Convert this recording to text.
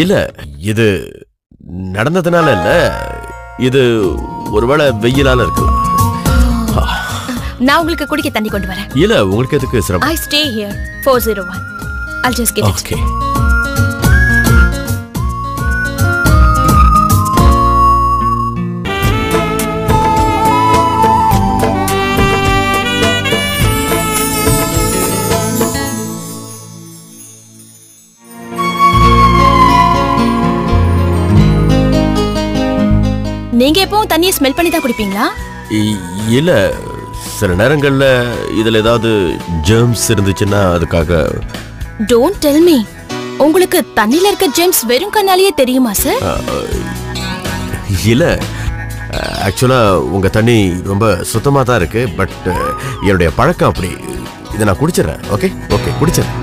இல்ல, இது நடந்ததுனால இல்ல, இது ஒருவேளை வெயிலால இருக்கு. நான் உங்களுக்கு குடிக்க தண்ணி கொண்டு வரேன். இல்ல, உங்களுக்கு எதுக்கு சிரமம்? I stay here 401. I'll just get it. Okay. நீங்க எப்பவும் தண்ணியை ஸ்மெல் பண்ணி தான் குடிப்பீங்களா? இல்ல, சில நேரங்கள்ல இதுல ஏதாவது ஜெர்ம்ஸ் இருந்துச்சுன்னா அதுக்காக. Don't tell me. உங்களுக்கு தண்ணில இருக்க ஜெர்ம்ஸ் வெறும் கண்ணாலேயே தெரியுமா சார்? இல்ல, ஆக்சுவலா உங்க தண்ணி ரொம்ப சுத்தமா தான் இருக்கு. பட் என்னுடைய பழக்கம் அப்படி. இதை நான் குடிச்சிடறேன். Okay okay, குடிச்சிடறேன்.